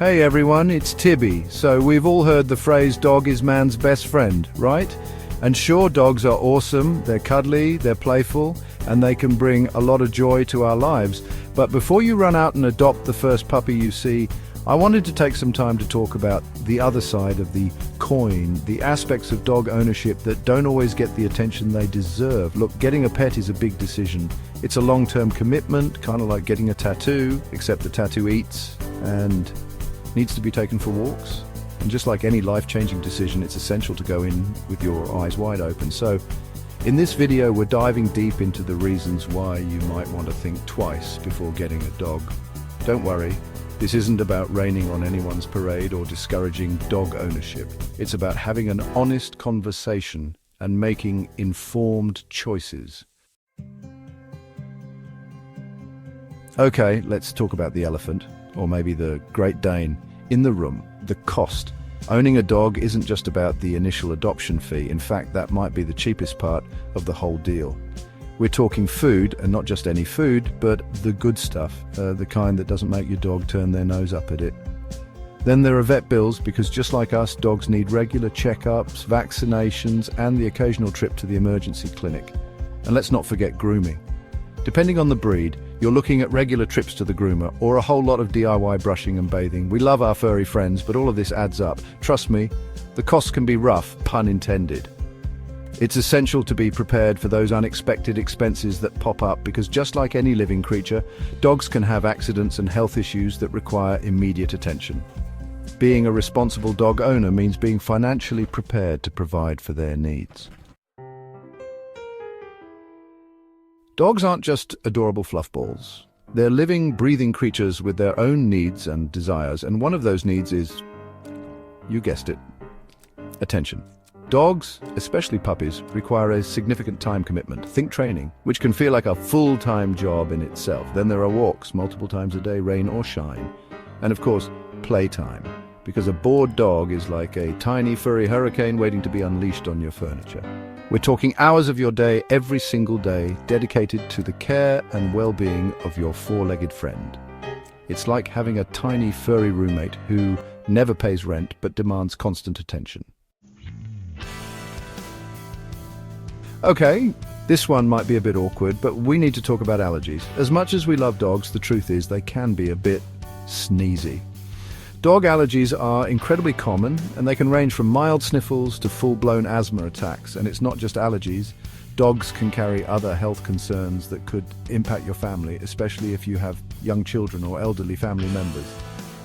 Hey everyone, it's Tibby. So we've all heard the phrase dog is man's best friend, right? And sure, dogs are awesome, they're cuddly, they're playful, and they can bring a lot of joy to our lives. But before you run out and adopt the first puppy you see, I wanted to take some time to talk about the other side of the coin, the aspects of dog ownership that don't always get the attention they deserve. Look, getting a pet is a big decision. It's a long-term commitment, kind of like getting a tattoo, except the tattoo eats and needs to be taken for walks. And just like any life-changing decision, it's essential to go in with your eyes wide open. So in this video, we're diving deep into the reasons why you might want to think twice before getting a dog. Don't worry, this isn't about raining on anyone's parade or discouraging dog ownership. It's about having an honest conversation and making informed choices. Okay, let's talk about the elephant, or maybe the Great Dane, in the room, the cost. Owning a dog isn't just about the initial adoption fee. In fact, that might be the cheapest part of the whole deal. We're talking food, and not just any food, but the good stuff, the kind that doesn't make your dog turn their nose up at it. Then there are vet bills, because just like us, dogs need regular checkups, vaccinations, and the occasional trip to the emergency clinic. And let's not forget grooming. Depending on the breed, you're looking at regular trips to the groomer or a whole lot of DIY brushing and bathing. We love our furry friends, but all of this adds up. Trust me, the costs can be rough, pun intended. It's essential to be prepared for those unexpected expenses that pop up, because just like any living creature, dogs can have accidents and health issues that require immediate attention. Being a responsible dog owner means being financially prepared to provide for their needs. Dogs aren't just adorable fluff balls. They're living, breathing creatures with their own needs and desires, and one of those needs is, you guessed it, attention. Dogs, especially puppies, require a significant time commitment. Think training, which can feel like a full-time job in itself. Then there are walks, multiple times a day, rain or shine. And of course, playtime, because a bored dog is like a tiny furry hurricane waiting to be unleashed on your furniture. We're talking hours of your day, every single day, dedicated to the care and well-being of your four-legged friend. It's like having a tiny furry roommate who never pays rent but demands constant attention. Okay, this one might be a bit awkward, but we need to talk about allergies. As much as we love dogs, the truth is they can be a bit sneezy. Dog allergies are incredibly common, and they can range from mild sniffles to full-blown asthma attacks. And it's not just allergies. Dogs can carry other health concerns that could impact your family, especially if you have young children or elderly family members.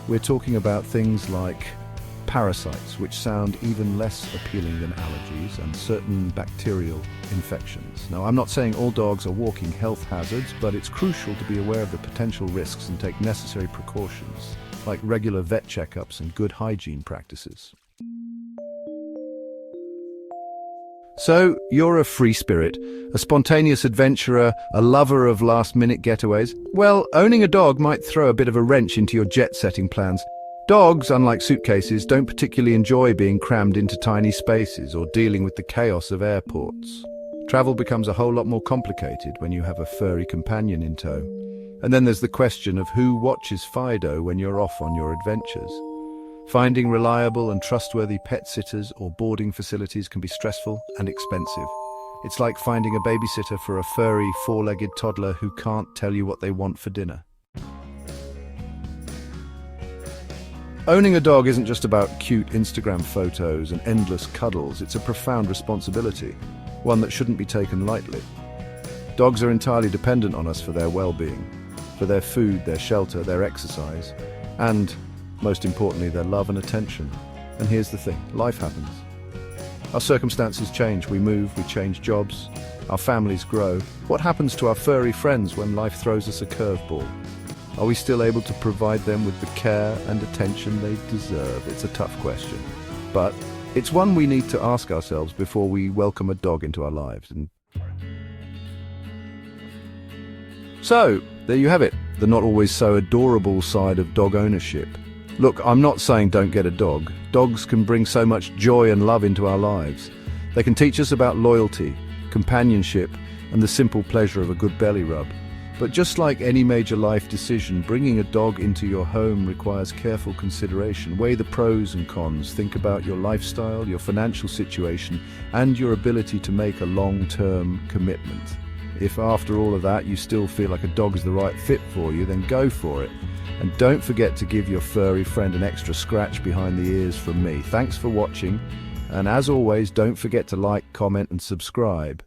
We're talking about things like parasites, which sound even less appealing than allergies, and certain bacterial infections. Now, I'm not saying all dogs are walking health hazards, but it's crucial to be aware of the potential risks and take necessary precautions, like regular vet checkups and good hygiene practices. So, you're a free spirit, a spontaneous adventurer, a lover of last-minute getaways. Well, owning a dog might throw a bit of a wrench into your jet-setting plans. Dogs, unlike suitcases, don't particularly enjoy being crammed into tiny spaces or dealing with the chaos of airports. Travel becomes a whole lot more complicated when you have a furry companion in tow. And then there's the question of who watches Fido when you're off on your adventures. Finding reliable and trustworthy pet sitters or boarding facilities can be stressful and expensive. It's like finding a babysitter for a furry, four-legged toddler who can't tell you what they want for dinner. Owning a dog isn't just about cute Instagram photos and endless cuddles. It's a profound responsibility, one that shouldn't be taken lightly. Dogs are entirely dependent on us for their well-being, for their food, their shelter, their exercise, and, most importantly, their love and attention. And here's the thing, life happens. Our circumstances change, we move, we change jobs, our families grow. What happens to our furry friends when life throws us a curveball? Are we still able to provide them with the care and attention they deserve? It's a tough question, but it's one we need to ask ourselves before we welcome a dog into our lives. And so, there you have it, the not always so adorable side of dog ownership. Look, I'm not saying don't get a dog. Dogs can bring so much joy and love into our lives. They can teach us about loyalty, companionship, and the simple pleasure of a good belly rub. But just like any major life decision, bringing a dog into your home requires careful consideration. Weigh the pros and cons. Think about your lifestyle, your financial situation, and your ability to make a long-term commitment. If after all of that you still feel like a dog is the right fit for you, then go for it. And don't forget to give your furry friend an extra scratch behind the ears from me. Thanks for watching, and as always, don't forget to like, comment, and subscribe.